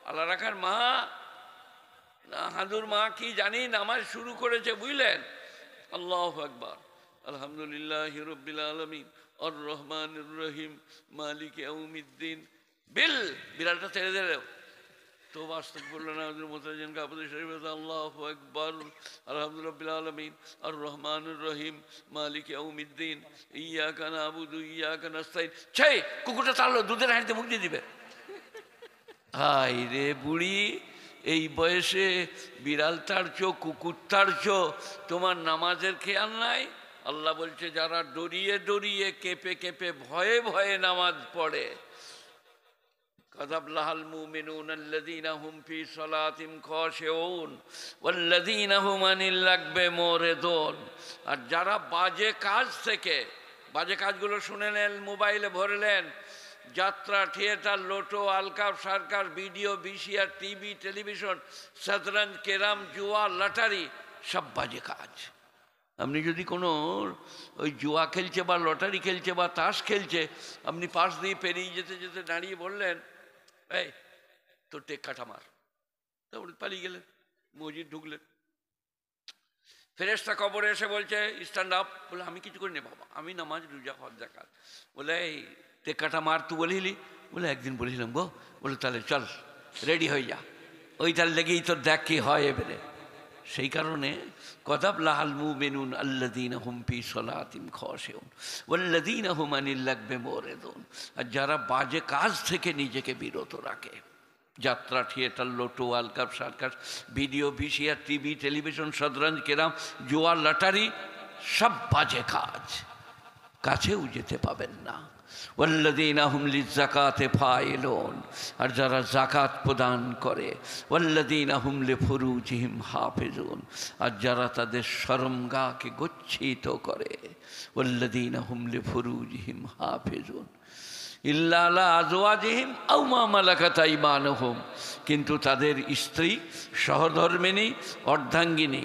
আল্লাহ রাখার মা হাদুর মা কি জানি নামাজ শুরু করেছে, বুঝলেন? আল্লাহু আকবার, আলহামদুলিল্লাহি রাব্বিল আলামিন আর রহমানির রহিম মালিক ইয়াউমিদ্দিন। বিড়ালটা ছেড়ে দিল তো বাস্তব বললো না ওদের মোতাজিন কাপড় শরীফ আল্লাহু আকবার আলহামদুলিল্লাহ আলামিন আর রহমানুর রহিম মালিক ইয়াউমিদ্দিন ইয়াকা নাবুদু ইয়াকা নাস্তাইন। সেই কুকুরটা তাড়লো, দুধের হাঁড়িতে মুখ দিয়ে দিবে। হাই রে বুড়ি, এই বয়সে বিড়াল তাড়ছো, কুকুর তাড়ছো, তোমার নামাজের খেয়াল নাই? আল্লাহ বলছে যারা ডরিয়ে ডরিয়ে কেঁপে কেঁপে ভয়ে ভয়ে নামাজ পড়ে, কাযাবলাহাল মুমিনুনা আল্লাযীনা হুম ফী সালাতিহিম খাশিউন ওয়াল্লাযীনা হুম আনিল লাগবি মুরিদুন। আর যারা বাজে কাজ থেকে, বাজে কাজগুলো শুনেলেন, মোবাইলে ভরলেন, যাত্রা, থিয়েটার, লোটো, আলকাপ, circus, video, VCR, TV, television, শতরঞ্জ, ক্যারাম, জুয়া, লটারি, সব বাজে কাজ। আপনি যদি কোনো ওই জুয়া খেলছে বা লটারি খেলছে বা তাস খেলছে, আপনি পাশ দিয়ে পেরিয়ে যেতে যেতে দাঁড়িয়ে বললেন এই তোর টেক কাটা মার, তারপরে পালিয়ে গেলেন, মসজিদ ঢুকলেন। ফেরেশতা কবরে এসে বলছে স্ট্যান্ড আপ। বলে আমি কিছু করিনি বাবা, আমি নামাজ, রোজা, হজ, যাকাত। বলে এই টেক কাটা মার তুই বলিলি? বলে একদিন বলেছিলাম গো। বলে তাহলে চল রেডি হয়ে যা, ওইটার লেগেই তোর দেখ কি হয় এবারে। সেই কারণে কাযাবলাহাল মুমিনুনা আল্লাযীনা হুম ফী সালাতিহিম খাশিউন ওয়াল্লাযীনা হুম আনিল লাগবি মুরিদুন। আর যারা বাজে কাজ থেকে নিজেকে বিরত রাখে, যাত্রা, theatre, lotto, world cup, circus, video, VCR, TV, television, শতরঞ্জ, ক্যারাম, জুয়া, লটারি, সব বাজে কাজ, কাছেও যেতে পাবেন না। ওয়াল্লাযীনা হুম লিয-যাকাতি ফাইলুন। আর যারা যাকাত প্রদান করে, ওয়াল্লাযীনা হুম লিফুরুজিহিম হাফিজুন। আর যারা তাদের শরমগাহকে গচ্ছিত করে, ওয়াল্লাযীনা হুম লিফুরুজিহিম হাফিজুন ইল্লা আলা আজওয়াজিহিম আও মা মালাকাত আইমানুহুম। কিন্তু তাদের স্ত্রী, সহধর্মিণী, অর্ধাঙ্গিনী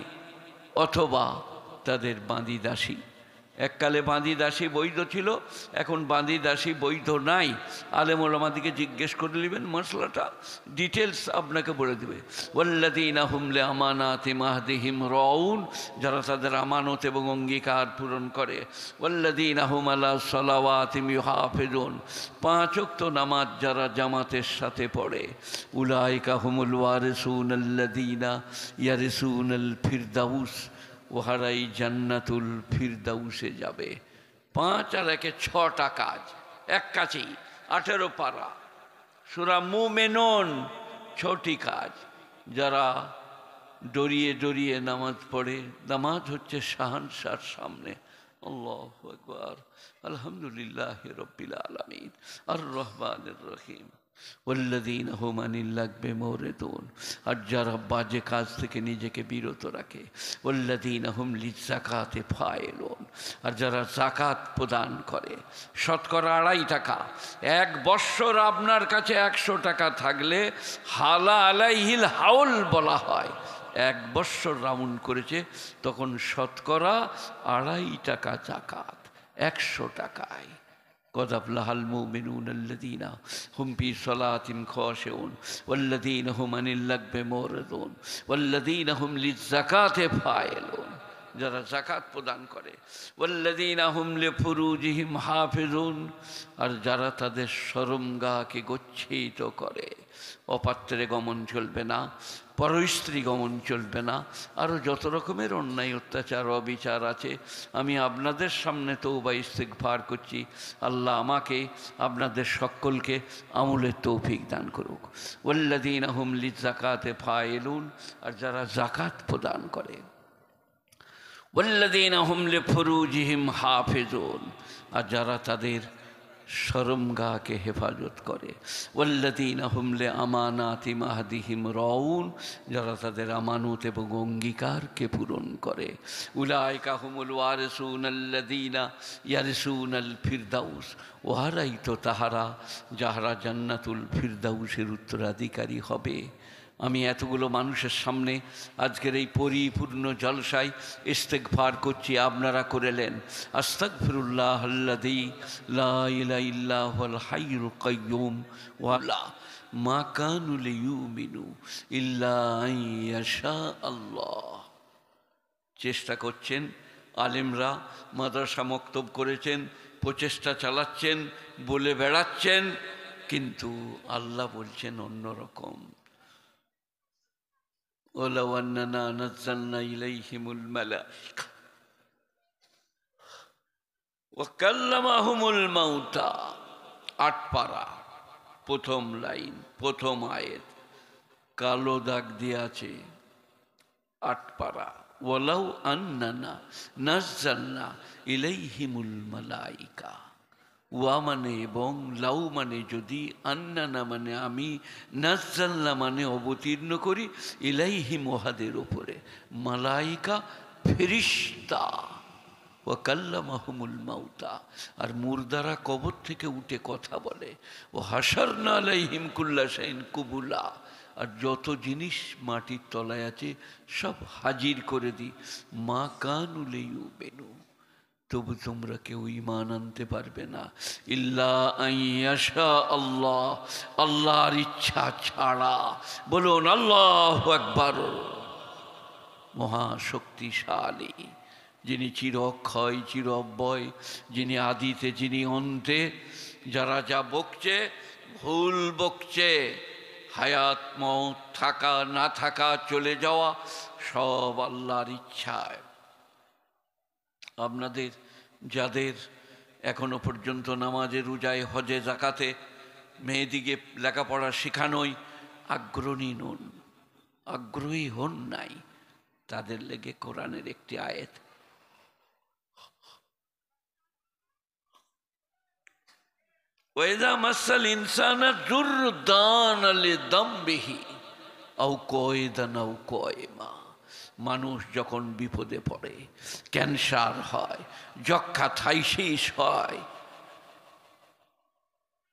অথবা তাদের বাঁধি দাসী। এককালে বাঁধি দাসী বৈধ ছিল, এখন বাঁধি দাসী বৈধ নাই। আলেম ওলামাদিকে জিজ্ঞেস করে নেবেন, মশলাটা ডিটেলস আপনাকে বলে দেবে। ওয়াল্লাযীনা হুম লিআমানাতিহিম আহদিহিম রাউন। যারা তাদের আমানত এবং অঙ্গীকার পূরণ করে। ওয়াল্লাযীনা হুম আলা সালাওয়াতিহিম ইউহাফিজুন। 5 ওয়াক্ত নামাজ যারা জামাতের সাথে পড়ে, উলাইকা হুমুল ওয়ারিসুন আল্লাযীনা ইয়ারিসুনাল ফিরদাউস। ওহারাই জান্নাতুল ফিরদাউসে যাবে। 5 আর 1 6টা কাজ, এক কাছেই 18 পারা সূরা মুমিনুন, 6টি কাজ। যারা ডরিয়ে ডরিয়ে নামাজ পড়ে, নামাজ হচ্ছে শাহানশাহর সামনে। আল্লাহু আকবার, আলহামদুলিল্লাহি রাব্বিল আলামিন আর রহমানির রহিম ওয়াল্লাযীনা হুম আনিল লাগবি মুরিদুন। আর যারা বাজে কাজ থেকে নিজেকে বিরত রাখে, ওয়াল্লাযীনা হুম লিয-যাকাতি ফাইলুন। আর যারা যাকাত প্রদান করে, শতকরা 2.5 টাকা। 1 বৎসর আপনার কাছে 100 টাকা থাকলে হালা আলাইহিল হাউল বলা হয়। 1 বৎসর রাউন্ড করেছে, তখন শতকরা 2.5 টাকা যাকাত 100 টাকায়। কাযাবলাহাল মুমিনুনা আল্লাযীনা হুম ফী সালাতিহিম খাশিউন ওয়াল্লাযীনা হুম আনিল লাগবি মুরিদুন ওয়াল্লাযীনা হুম লিয-যাকাতি ফাইলুন। যারা যাকাত প্রদান করে, ওয়াল্লাযীনা হুম লিফুরুজিহিম হাফিজুন। আর যারা তাদের শরমগাহকে গচ্ছিত করে, অপাত্রে গমন চলবে না, পরস্ত্রী গমন চলবে না, আরও যত রকমের অন্যায়, অত্যাচার, অবিচার আছে। আমি আপনাদের সামনে তওবা ইস্তিগফার করছি। আল্লাহ আমাকে, আপনাদের সকলকে আমলের তৌফিক দান করুক। ওয়াল্লাযীনা হুম লিয-যাকাতি ফাইলুন। আর যারা যাকাত প্রদান করে, ওয়াল্লাযীনা হুম লিফুরুজিহিম হাফিজুন। আর যারা তাদের শরমগাহকে হেফাজত করে, ওয়াল্লাযীনা হুম লিআমানাতিহিম আহদিহিম রাউন। যারা তাদের আমানত এবং অঙ্গীকারকে পূরণ করে, উলাইকা হুমুল ওয়ারিসুন আল্লাযীনা ইয়ারিসুনাল ফিরদাউস। ওহারাই তো তাহারা যাহারা জান্নাতুল ফিরদাউসের উত্তরাধিকারী হবে। আমি এতগুলো মানুষের সামনে আজকের এই পরিপূর্ণ জলসায় ইস্তেগফার করছি, আপনারা করেলেন। আস্তাগফিরুল্লাহ আল্লাযী লা ইলাহা ইল্লা হুয়াল হাইয়ুল কাইয়্যুম ওয়া মা কানু লিয়ুমিনু ইল্লা আন ইয়াশা আল্লাহ। চেষ্টা করছেন আলেমরা, মাদ্রাসা মক্তব করেছেন, প্রচেষ্টা চালাচ্ছেন, বলে বেড়াচ্ছেন, কিন্তু আল্লাহ বলছেন অন্যরকম। ওয়ালাউ আন্নানা নাযালনা ইলাইহিমুল মালাইকা ওয়া কাল্লামাহুমুল মাউতা। 8 পারা, প্রথম লাইন, প্রথম আয়াত, কালো দাগ দিয়ে আছে 8 পারা। ওয়ালাউ আন্নানা নাযালনা ইলাইহিমুল মালাইকা। ওয়া মানে এবং, লাউ মানে যদি, আন্নানা মানে আমি, নাজ্জালনা মানে অবতীর্ণ করি, ইলাইহিম ওহাদের ওপরে, মালাইকা ফেরিস্তা, ওয়া কাল্লামাহুমুল মাউতা, আর মুর্দারা কবর থেকে উঠে কথা বলে, ও হাসারনা আলাইহিম কুল্লা শাইইন কুবুলা, আর যত জিনিস মাটির তলায় আছে সব হাজির করে দিই। মা কানু লিয়ুমিনু, তবু তোমরা কেউ ঈমান আনতে পারবে না, ইল্লা আন ইয়াশা আল্লাহ, আল্লাহর ইচ্ছা ছাড়া। বলুন আল্লাহু আকবার। মহাশক্তিশালী, যিনি চির অক্ষয়, চির অব্যয়, যিনি আদিতে, যিনি অন্তে। যারা যা বকছে ভুল বকছে, হায়াত মওত, থাকা না থাকা, চলে যাওয়া, সব আল্লাহর ইচ্ছায়। আপনাদের যাদের এখনো পর্যন্ত নামাজে, রোজায়, হজে, জাকাতে মেয়েদিকে লেখাপড়া শেখানোই আগ্রহী নন, আগ্রহী হন নাই, তাদের লেগে কোরআনের একটি আয়াত, ওয়াইযা মাসাল ইনসানা যুররু দানা লিযামবিহি আও কয়দান আও কয়মা। মানুষ যখন বিপদে পড়ে, ক্যান্সার হয়, যক্ষা থাইসিস হয়,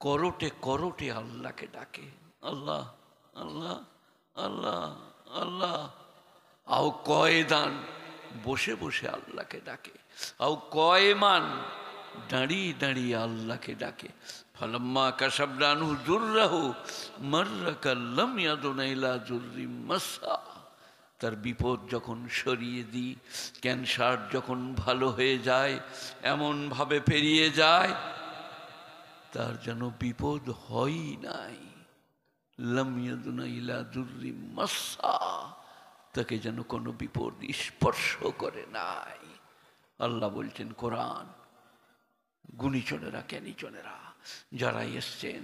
করোটে করোটে আল্লাহকে ডাকে, আল্লাহ আল্লাহ আল্লাহ আল্লাহ। আও কয়দান, বসে বসে আল্লাহকে ডাকে, আও কয়মান, দাঁড়িয়ে দাঁড়িয়ে আল্লাহকে ডাকে। ফালাম্মা কাশাফনা আনহু যুররাহু মাররা কাল্লাম ইয়াদুনা ইলা যুররিম মাসসা। তার বিপদ যখন সরিয়ে দিই, ক্যান্সার যখন ভালো হয়ে যায়, এমনভাবে পেরিয়ে যায় তার যেন বিপদ হয়ই নাই। লাম ইয়াদুনা ইলা যুররিম মাসসা, তাকে যেন কোনো বিপদ স্পর্শ করে নাই। আল্লাহ বলছেন কোরআন, গুণীজনেরা, জ্ঞানীজনেরা যারা এসছেন,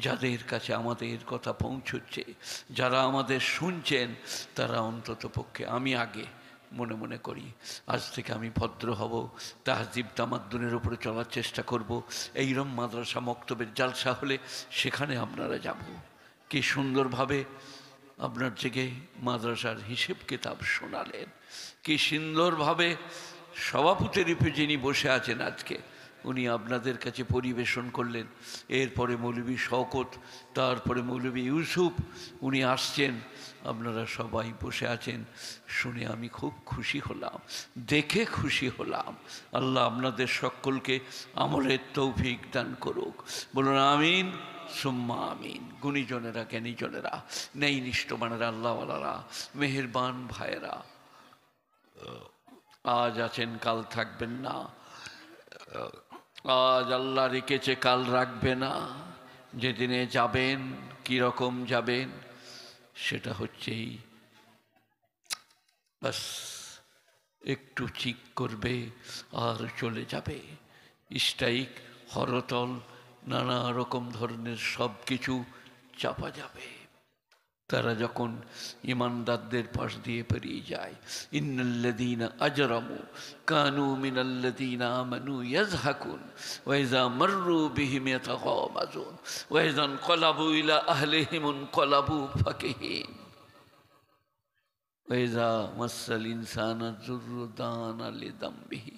যাদের কাছে আমাদের কথা পৌঁছচ্ছে, যারা আমাদের শুনছেন, তারা অন্তত পক্ষে, আমি আগে মনে মনে করি আজ থেকে আমি ভদ্র হব, তাহজিব তামাদ্দুনের উপরে চলার চেষ্টা করব। এইরকম মাদ্রাসা মক্তবের জালসা হলে সেখানে আপনারা যাব, কি সুন্দরভাবে আপনার থেকে মাদ্রাসার হিসেব কিতাব শোনালেন, কি সুন্দরভাবে সভাপতি রূপে যিনি বসে আছেন আজকে, উনি আপনাদের কাছে পরিবেশন করলেন। এরপরে মৌলভী শওকত, তারপরে মৌলভী ইউসুফ, উনি আসছেন, আপনারা সবাই বসে আছেন, শুনে আমি খুব খুশি হলাম, দেখে খুশি হলাম। আল্লাহ আপনাদের সকলকে আমলের তৌফিক দান করুক, বলুন আমিন সুম্মা আমিন। গুণীজনেরা, জ্ঞানীজনেরা, নেই নিষ্ঠবানেরা, আল্লাহওয়ালারা, মেহেরবান ভাইয়েরা, আজ আছেন কাল থাকবেন না, আজ আল্লাহ রেখেছে কাল রাখবে না। যেদিনে যাবেন, কীরকম যাবেন, সেটা হচ্ছেই বাস একটু চিক করবে আর চলে যাবে। স্ট্রাইক, হরতল, নানা রকম ধরনের সব কিছু চাপা যাবে। তারা যখন ইমানদারদের পাশ দিয়ে পেরিয়ে যায়, ইন্নাল্লাযীনা আজরামু কানু মিনাল্লাযীনা আমানু ইয়াযহাকুন ওয়া ইযা মাররু বিহিম ইয়াতাগামাজুন ওয়া ইযা ইনকালাবু ইলা আহলিহিম ইনকালাবু ফাকিহিন ওয়া ইযা মাসাল ইনসানা যুররু দানা লিযামবিহি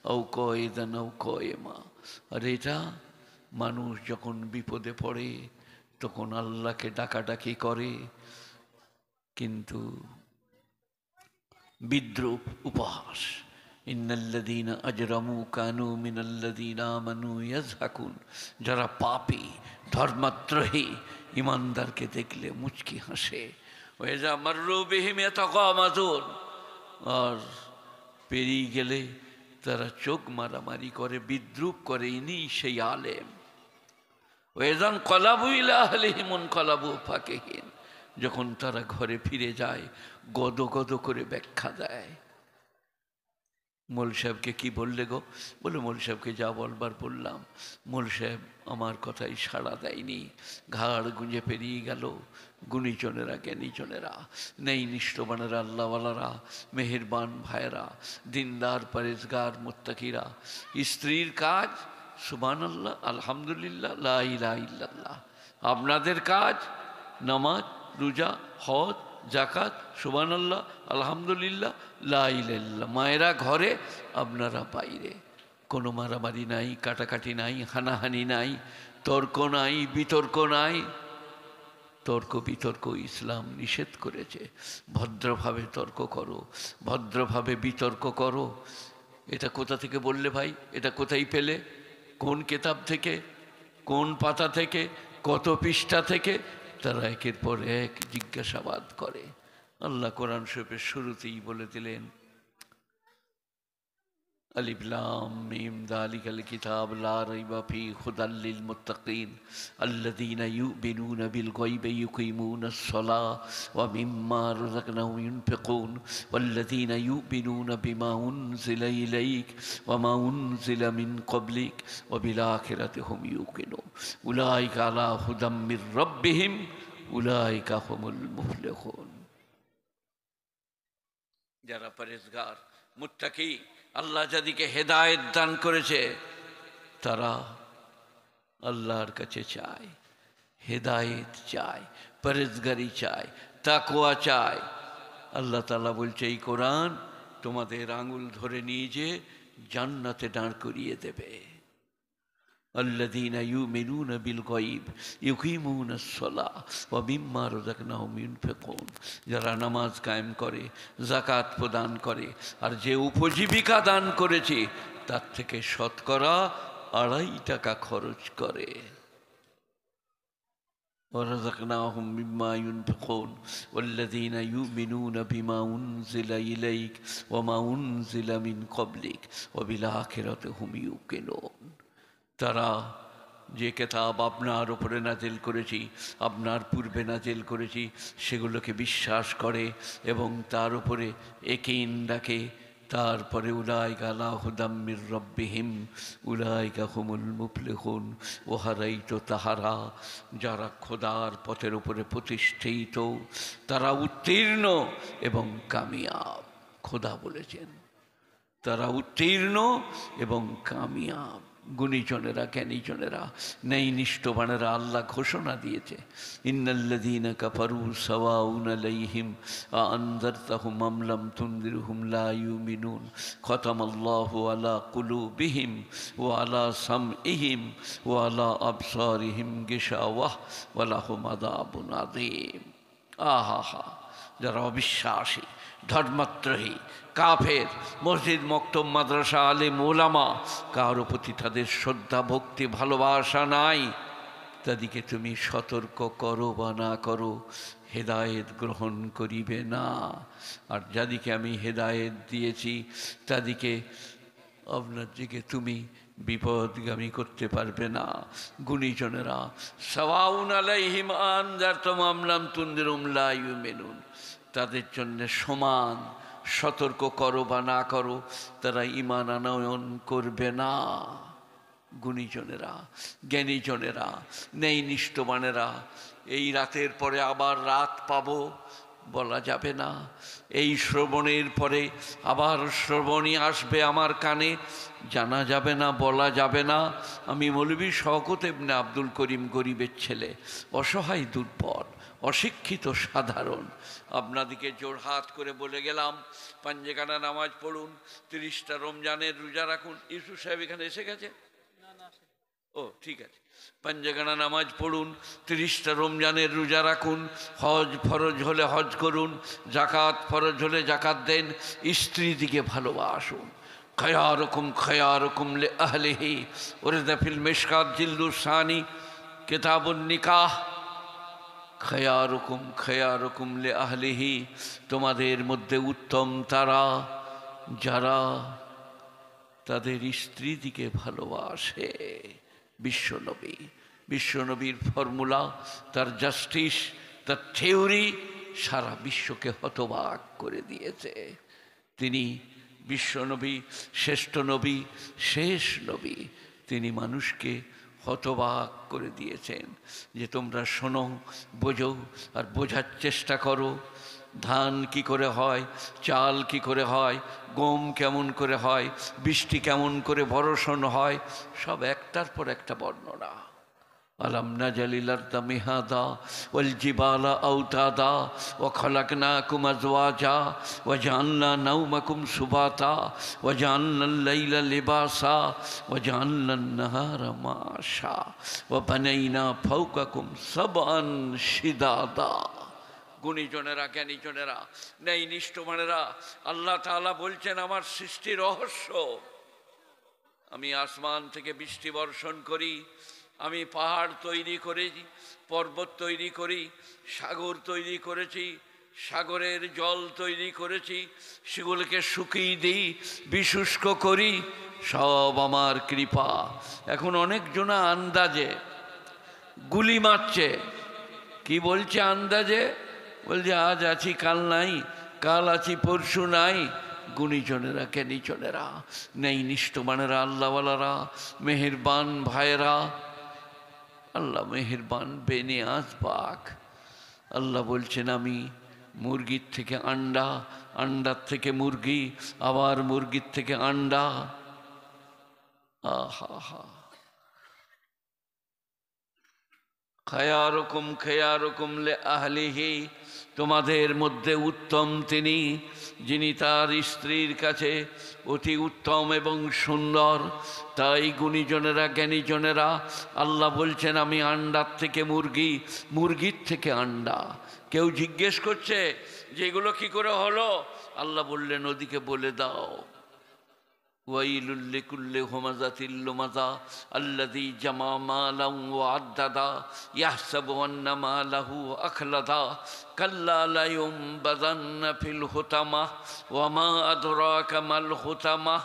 আও কয়দান আও কয়মা। আর এটা মানুষ যখন বিপদে পড়ে তখন আল্লাহকে ডাকাডাকি করে, কিন্তু বিদ্রুপ, উপহাস, ইন্নাল্লাযীনা আজরামু কানু মিনাল্লাযীনা আমানু ইয়াযহাকুন, যারা পাপী ধর্মাত্রহী ইমানদারকে দেখলে মুচকি হাসে। ওয়াইযা মাররু বিহিম ইয়াতাগামাজুন, আর পেরিয়ে গেলে তারা চোখ মারামারি করে, বিদ্রুপ করে, ইনি সেই আলেম। ওয়াইযান কলাবু ইলা আহলিহিম মুনকালাবু ফাকিহিন, যখন তারা ঘরে ফিরে যায় গদ গদ করে ব্যাখ্যা দেয়। মোল সাহেবকে কি বললে গো? বলে মোল সাহেবকে যা বলবার বললাম। মোল সাহেব আমার কথাই সাড়া দেয়নি, ঘাড় গুঁজে পেরিয়ে গেল। গুণীজনেরা, জ্ঞানীজনেরা, নেই নিষ্ঠবানেরা, আল্লাহওয়ালারা, মেহেরবান ভাইয়েরা, দিনদার পরেজগার মুত্তাকিরা, স্ত্রীর কাজ সুবহানাল্লাহ, আলহামদুলিল্লাহ, লা ইলাহা ইল্লাল্লাহ। আপনাদের কাজ নামাজ, রোজা, হজ, জাকাত, সুবহানাল্লাহ, আলহামদুলিল্লাহ, লা ইলাহা ইল্লাল্লাহ। মায়েরা ঘরে, আপনারা বাইরে। কোনো মারামারি নাই, কাটাকাটি নাই, হানাহানি নাই, তর্ক নাই, বিতর্ক নাই। তর্ক বিতর্ক ইসলাম নিষেধ করেছে। ভদ্রভাবে তর্ক করো, ভদ্রভাবে বিতর্ক করো। এটা কোথা থেকে বললে ভাই? এটা কোথায় পেলে? কোন কিতাব থেকে, কোন পাতা থেকে, কত পৃষ্ঠা থেকে? তারা একের পর এক জিজ্ঞাসাবাদ করে। আল্লাহ কোরআন শরীফের শুরুতেই বলে দিলেন, আলিফ লাম মিম যালিকাল কিতাব লা রাইবা ফীহি হুদাল লিল মুত্তাকিন আল্লাযীনা ইউমিনুনা বিল গায়বি ইউকিমুনাস সালাহ ওয়া মিম্মা রাযাকনাহুম ইউনফিকুন ওয়াল্লাযীনা ইউমিনুনা বিমা উনজিলা ইলাইক ওয়া মা উনজিলা মিন ক্বাবলিক ওয়া বিল আখিরাতি হুম ইউকিনুন উলাইকা আলা হুদাম মির রাব্বিহিম উলাইকা হুমুল মুফলিহুন। যারা পরেজগার মুত্তাকি, আল্লাহ যাদেরকে হেদায়েত দান করেছে, তারা আল্লাহর কাছে চায়, হেদায়েত চায়, পরেজগারি চায়, তাকওয়া চায়। আল্লাহ তাআলা বলছে এই কোরআন তোমাদের আঙুল ধরে নিয়ে যে জান্নাতে দাঁড় করিয়ে দেবে। আল্লাযীনা ইউমিনুনা বিল গায়ব ইউকিমুনাস সালাহ ওয়া মিম্মা রাযাকনাহুম ইউনফিকুন, যারা নামাজ কায়েম করে, যাকাত প্রদান করে, আর যে উপজীবিকা দান করেছে তার থেকে শতকরা 2.5 টাকা খরচ করে। ورزقناهم مما ينفقون والذين يؤمنون بما أنزل إليك وما أنزل من قبلك وبالآخرة هم يوقنون। তারা যে কিতাব আপনার উপরে নাজিল করেছি, আপনার পূর্বে নাজিল করেছি, সেগুলোকে বিশ্বাস করে এবং তার উপরে ইয়াকিন রাখে। তারপরে উলাইকা আলা হুদাম মির রাব্বিহিম উলাইকা হুমুল মুফলিহুন, ওহারাই তো তাহারা যারা খোদার পথের উপরে প্রতিষ্ঠিত, তারা উত্তীর্ণ এবং কামিয়াব। খোদা বলেছেন তারা উত্তীর্ণ এবং কামিয়াব। গুণীজনেরা, জ্ঞানীজনেরা, নেই নিষ্ঠবানেরা আল্লাহ ঘোষণা দিয়েছে, ইন্নাল্লাযীনা কাফারু সাওয়াউন আলাইহিম আনযারতাহুম আম লাম তুনযিরহুম লা ইউমিনুন খাতামাল্লাহু আলা কুলুবিহিম ওয়া আলা সামইহিম ওয়া আলা আবসারিহিম গিশাওয়াহ ওয়া লাহুম আযাবুন আযীম। আহা! যারা অবিশ্বাসী, ধর্মাত্রহী, কাফের, মসজিদ, মক্তব, মাদ্রাসা, আলেম, ওলামা, কারো প্রতি তাদের শ্রদ্ধা, ভক্তি, ভালোবাসা নাই, তাদেরকে তুমি সতর্ক করো বা না করো, হেদায়েত গ্রহণ করিবে না। আর যাদিকে আমি হেদায়েত দিয়েছি তাদিকে আপনার দিকে তুমি বিপদগামী করতে পারবে না। গুণীজনেরা, সাওয়াউন আলাইহিম আনযারতুম আম লাম তুনযিরহুম লা ইউমিনুন, তাদের জন্য সমান, সতর্ক করো বা না করো, তারা ঈমান আনয়ন করবে না। গুণীজনেরা, জ্ঞানীজনেরা, নেই নিষ্ঠবানেরা, এই রাতের পরে আবার রাত পাবো বলা যাবে না। এই শ্রবণের পরে আবার শ্রবণই আসবে আমার কানে, জানা যাবে না, বলা যাবে না। আমি মৌলভী শওকত ইবনে আব্দুল করিম, গরিবের ছেলে, অসহায়, দুর্বল, অশিক্ষিত, সাধারণ, আপনাদিকে জোড়হাত করে বলে গেলাম পাঞ্জেখানা নামাজ পড়ুন, 30টা রমজানের রোজা রাখুন। ইউসুফ সাহেব এখানে এসে গেছে? ও ঠিক আছে। পাঞ্জেখানা নামাজ পড়ুন, 30টা রমজানের রোজা রাখুন, হজ ফরজ হলে হজ করুন, জাকাত ফরজ হলে জাকাত দেন, স্ত্রী দিকে ভালোবাসুন, খয়ারুকুম খয়ারুকুম লি আহলিহি ওয়ারদা ফিল মিশকাত জিল্দু সানি কিতাবুন নিকাহ। খয়ারুকুম খয়ারুকুম লি আহলিহি, তোমাদের মধ্যে উত্তম তারা যারা তাদের স্ত্রীদিকে ভালোবাসে। বিশ্বনবী, বিশ্বনবীর ফর্মুলা, তার জাস্টিস, তার থিওরি সারা বিশ্বকে হতবাক করে দিয়েছে। তিনি বিশ্বনবী, শ্রেষ্ঠ নবী, শেষ নবী। তিনি মানুষকে হতবাক করে দিয়েছেন যে তোমরা শোনো, বোঝো আর বোঝার চেষ্টা করো। ধান কি করে হয়, চাল কি করে হয়, গম কেমন করে হয়, বৃষ্টি কেমন করে বর্ষণ হয়, সব একটার পর একটা বর্ণনা। আলাম নাজালিল আরদা মিহাদা ওয়াল জিবালা আওতাদা ওয়া খালাকনাকুম আজওয়াজা ওয়া জাআলনা নাওমাকুম সুবাতা ওয়া জাআলনাল লাইলা লিবাসা ওয়া জাআলনান নাহারা মাশা ওয়া বানাইনা ফাওকাকুম সাবআন শিদাদা। গুণীজনেরা, জ্ঞানীজনেরা, ন্যায় নিষ্ঠমানেরা, আল্লাহ তাআলা বলছেন আমার সৃষ্টি রহস্য। আমি আসমান থেকে বৃষ্টি বর্ষণ করি, আমি পাহাড় তৈরি করেছি, পর্বত তৈরি করি, সাগর তৈরি করেছি, সাগরের জল তৈরি করেছি, সেগুলোকে শুকিয়ে দিই, বিশুষ্ক করি, সব আমার কৃপা। এখন অনেকজনা আন্দাজে গুলি মারছে। কি বলছে আন্দাজে? বলছে আজ আছি কাল নাই, কাল আছি পরশু নাই। গুণীজনেরা, জ্ঞানীজনেরা, নেই নিষ্ঠমানেরা, আল্লাহওয়ালারা, মেহেরবান ভাইয়েরা, আল্লাহ মেহেরবান, বেনিয়াজ পাক। আল্লাহ বলছেন আমি মুরগির থেকে আন্ডা, আন্ডার থেকে মুরগি, আবার মুরগির থেকে আন্ডা। আহা হা। খয়ারুকুম খয়ারুকুম লি আহলিহি, তোমাদের মধ্যে উত্তম তিনি যিনি তার স্ত্রীর কাছে অতি উত্তম এবং সুন্দর। তাই গুণীজনেরা, জ্ঞানীজনেরা, আল্লাহ বলছেন আমি আন্ডার থেকে মুরগি, মুরগির থেকে আন্ডা। কেউ জিজ্ঞেস করছে যে এগুলো কী করে হলো? আল্লাহ বললেন ওদিকে বলে দাও। ওয়াইলুল লিকুল্লি হুমাযাতিল লুমাযা আল্লাযী জামা মালান ওয়া আদ্দাদা ইয়াহসাবু আন্না মালাহু আখলাদা কাল্লা লা ইউনবাযান্না ফিল হুতামাহ ওয়া মা আদরাকা মাল হুতামাহ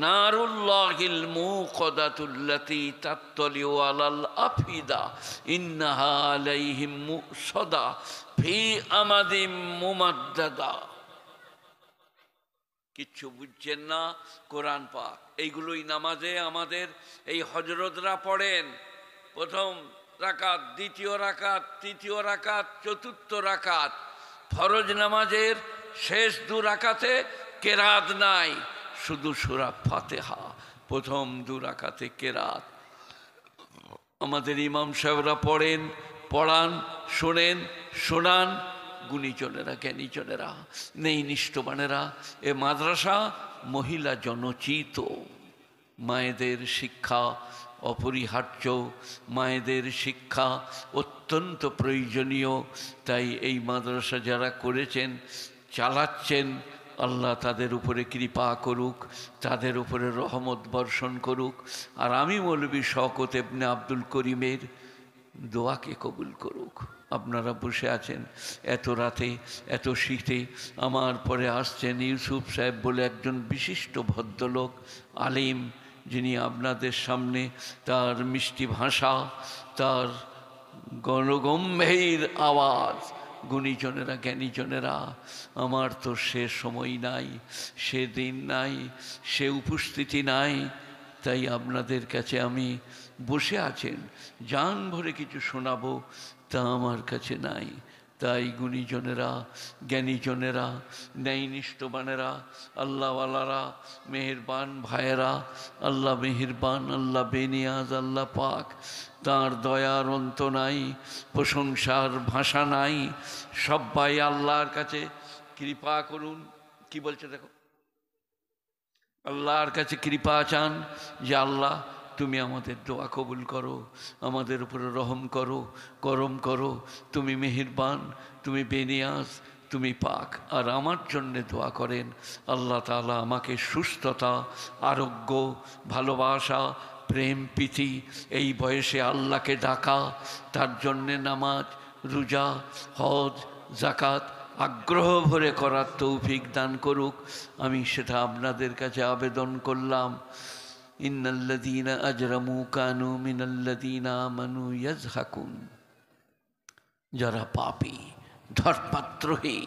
নারুল্লাহিল মুকাদাতুল্লাতী তাত্তালিউ আলাল আফিদা ইন্নাহা আলাইহিম মুসাদা ফি আমাদিম মুমাদ্দাদা। কিচ্ছু বুঝছেন না কোরআন পাক। এইগুলোই নামাজে আমাদের এই হজরতরা পড়েন। প্রথম রাকাত, দ্বিতীয় রাকাত, তৃতীয় রাকাত, চতুর্থ রাকাত। ফরজ নামাজের শেষ দু রাকাতে কেরাত নাই, শুধু সূরা ফাতিহা। প্রথম দু রাকাতে কেরাত। আমাদের ইমাম সাহেবরা পড়েন, পড়ান, শোনেন, শোনান। গুণীজনেরা, জ্ঞানীজনেরা, নেই নিষ্ঠবানেরা, এ মাদ্রাসা মহিলা জনচিত। মায়েদের শিক্ষা অপরিহার্য, মায়েদের শিক্ষা অত্যন্ত প্রয়োজনীয়। তাই এই মাদ্রাসা যারা করেছেন, চালাচ্ছেন, আল্লাহ তাদের উপরে কৃপা করুক, তাদের উপরে রহমত বর্ষণ করুক। আর আমি মৌলভী শওকত ইবনে আব্দুল করিমের দোয়াকে কবুল করুক। আপনারা বসে আছেন এত রাতে, এত শীতে, আমার পরে আসছেন ইউসুফ সাহেব বলে একজন বিশিষ্ট ভদ্রলোক, আলিম, যিনি আপনাদের সামনে তার মিষ্টি ভাষা, তার গণগম্ভীর আওয়াজ। গুণীজনেরা, জ্ঞানীজনেরা, আমার তো সে সময় নাই, সে দিন নাই, সে উপস্থিতি নাই। তাই আপনাদের কাছে আমি বসে আছেন, জান ভরে কিছু শোনাবো তা আমার কাছে নাই। তাই গুণীজনেরা, জ্ঞানীজনেরা, ন্যায়নিষ্ঠবানেরা, আল্লাহওয়ালারা, মেহেরবান ভাইয়েরা, আল্লাহ মেহেরবান, আল্লাহ বেনিয়াজ, আল্লাহ পাক, তাঁর দয়ার অন্ত নাই, প্রশংসার ভাষা নাই। সবাই আল্লাহর কাছে কৃপা করুন। কি বলছে দেখো, আল্লাহর কাছে কৃপা চান যে আল্লাহ তুমি আমাদের দোয়া কবুল করো, আমাদের উপরে রহম করো, করম করো। তুমি মেহেরবান, তুমি বেনিয়াজ, তুমি পাক। আর আমার জন্যে দোয়া করেন আল্লাহ তাআলা আমাকে সুস্থতা, আরোগ্য, ভালোবাসা, প্রেম, প্রীতি, এই বয়সে আল্লাহকে ডাকা, তার জন্যে নামাজ, রোজা, হজ, যাকাত আগ্রহ ভরে করার তৌফিক দান করুক। আমি সেটা আপনাদের কাছে আবেদন করলাম। ইন্নাল্লাযীনা আজরামু কানু মিনাল্লাযীনা আমানু ইয়াজহাকুন। যারা পাপী, ধর্পাত্রহী,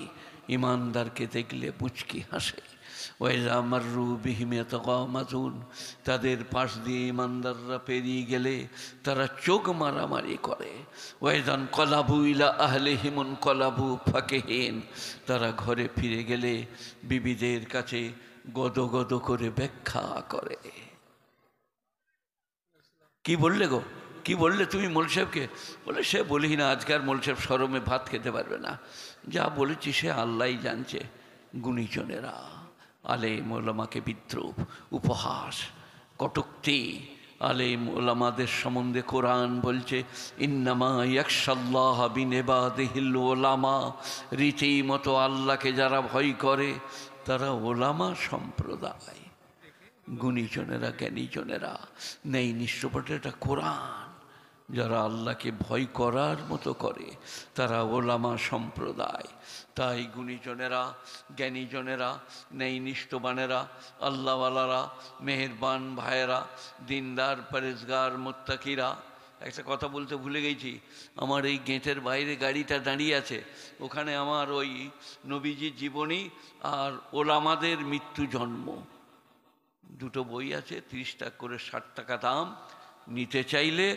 ইমানদারকে দেখলে মুচকি হাসে। ওয়াইযা মাররু বিহিম ইয়াতাগামাজুন, তাদের পাশ দিয়ে ইমানদাররা পেরিয়ে গেলে তারা চোখ মারামারি করে। ওয়াইযান কলাবু ইলা আহলিহিম কলাবু ফাকিহিন, তারা ঘরে ফিরে গেলে বিবিদের কাছে গদগদ করে ব্যাখ্যা করে। কি বললে গো, কি বললে তুমি মোল সাহেবকে? বলে সে বলি না, আজকাল মোল সাহেব শরমে ভাত খেতে পারবে না, যা বলেছি সে আল্লাহই জানছে। গুণীজনেরা আলেম ওলামাকে বিদ্রুপ, উপহাস, কটূক্তি। আলেম ওলামাদের সম্বন্ধে কোরআন বলছে ইন্নামা ইয়াখশাল্লাহ মিন ইবাদিহিল ওলামা, রীতিমতো আল্লাহকে যারা ভয় করে তারা ওলামা সম্প্রদায়, গুণীজনেরা, জ্ঞানীজনেরা। নেই নিষ্ঠপটে এটা কোরআন। যারা আল্লাহকে ভয় করার মতো করে তারা ওলামা সম্প্রদায়। তাই গুণীজনেরা, জ্ঞানীজনেরা, নেই নিষ্ঠবানেরা, আল্লাহওয়ালারা, মেহেরবান ভাইয়েরা, দিনদার, পরেজগার, মুত্তাকিরা। একটা কথা বলতে ভুলে গেছি, আমার এই গেটের বাইরে গাড়িটা দাঁড়িয়ে আছে, ওখানে আমার ওই নবীজির জীবনী আর ওলামাদের মৃত্যু জন্ম দুটো বই আছে। 30 টাকা করে, 60 টাকা দাম। নিতে চাইলে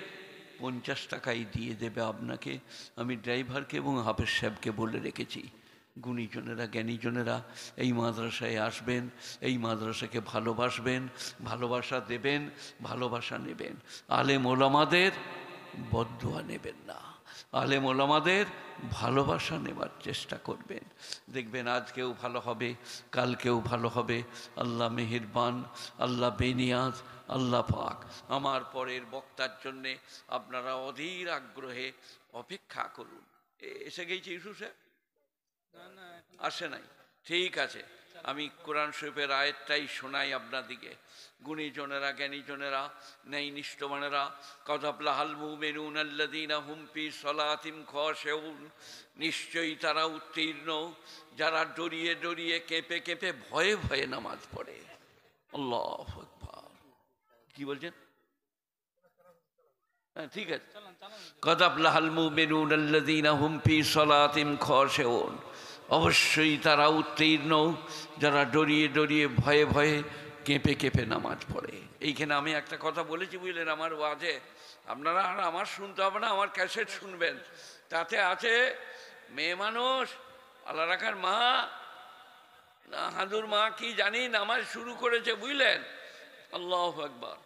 50 টাকাই দিয়ে দেবে আপনাকে। আমি ড্রাইভারকে এবং হাফেজ সাহেবকে বলে রেখেছি। গুণীজনেরা, জ্ঞানীজনেরা এই মাদ্রাসায় আসবেন, এই মাদ্রাসাকে ভালোবাসবেন, ভালোবাসা দেবেন, ভালোবাসা নেবেন। আলেম ওলামাদের বদদুয়া নেবেন না, আলেম ওলামাদের ভালোবাসা নেবার চেষ্টা করবেন। দেখবেন আজকেও ভালো হবে, কালকেও ভালো হবে। আল্লাহ মেহেরবান, আল্লাহ বেনিয়াজ, আল্লাহ পাক। আমার পরের বক্তার জন্যে আপনারা অধীর আগ্রহে অপেক্ষা করুন। এসে গেছি ইউসুফ সাহেব? আসে নাই? ঠিক আছে, আমি কোরআন শরীফের আয়াতটাই শোনাই আপনাদিকে। গুণীজনেরা, জ্ঞানীজনেরা, ন্যায় নিষ্ঠবানেরা, কদ আফলাহাল মুমিনুন আল্লাযীনা হুম ফি সলাতিহিম খাশিউন, নিশ্চয়ই তারা উত্তীর্ণ যারা ডরিয়ে ডরিয়ে, কেঁপে কেঁপে, ভয়ে ভয়ে নামাজ পড়ে। আল্লাহু আকবার। কি বলছেন? হ্যাঁ ঠিক আছে। কদ আফলাহাল মুমিনুন আল্লাযীনা হুম ফি সলাতিহিম খাশিউন, অবশ্যই তারা উত্তীর্ণ যারা ডরিয়ে ডরিয়ে, ভয়ে ভয়ে, কেঁপে কেঁপে নামাজ পড়ে। এইখানে আমি একটা কথা বলেছি বুঝলেন, আমার ওয়াজে আপনারা আর আমার শুনতে হবে না, আমার ক্যাসেট শুনবেন। তাতে আছে মেয়ে মানুষ, আল্লাহ রাখার মা, হাদুর মা কি জানি নামাজ শুরু করেছে বুঝলেন। আল্লাহু আকবার।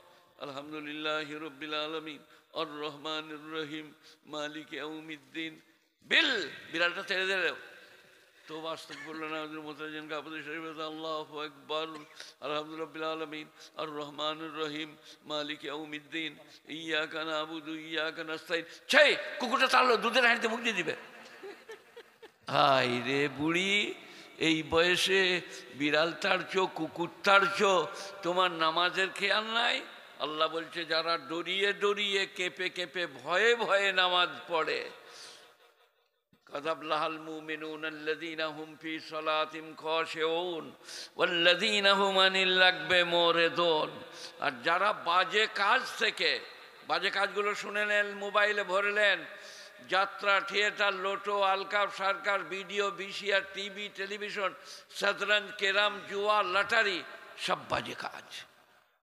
আলহামদুলিল্লাহি রাব্বিল আলামিন আর রহমানির রহিম মালিক ইয়াউমিদ্দিন। বিড়ালটা ছেড়ে দিলে তো বাস্তব বললো না, আল্লাহু আকবার। আলহামদুলিল্লাহিল আলামিন আর রহমানির রহিম মালিক ইয়াউমিদ্দিন ইয়্যাকা না'বুদু ওয়া ইয়্যাকা নাস্তাইন। ছে কুকুরটা তাড়লো, দুধের হাঁড়িতে মুখ দিয়ে দিবে। হাই রে বুড়ি, এই বয়সে বিড়াল তাড়ছো, কুকুর তাড়ছো, তোমার নামাজের খেয়াল নাই? আল্লাহ বলছে যারা ডরিয়ে ডরিয়ে, কেঁপে কেঁপে, ভয়ে ভয়ে নামাজ পড়ে। قد أفلح المؤمنون الذين هم في صلاتهم خاشعون والذين هم عن اللغو معرضون। আর যারা বাজে কাজ থেকে, বাজে কাজগুলো শুনেলেন, মোবাইলে ভরলেন, যাত্রা, থিয়েটার, লোটো, আলকাপ, circus, video, VCR, TV, television, শতরঞ্জ, ক্যারাম, জুয়া, লটারি, সব বাজে কাজ।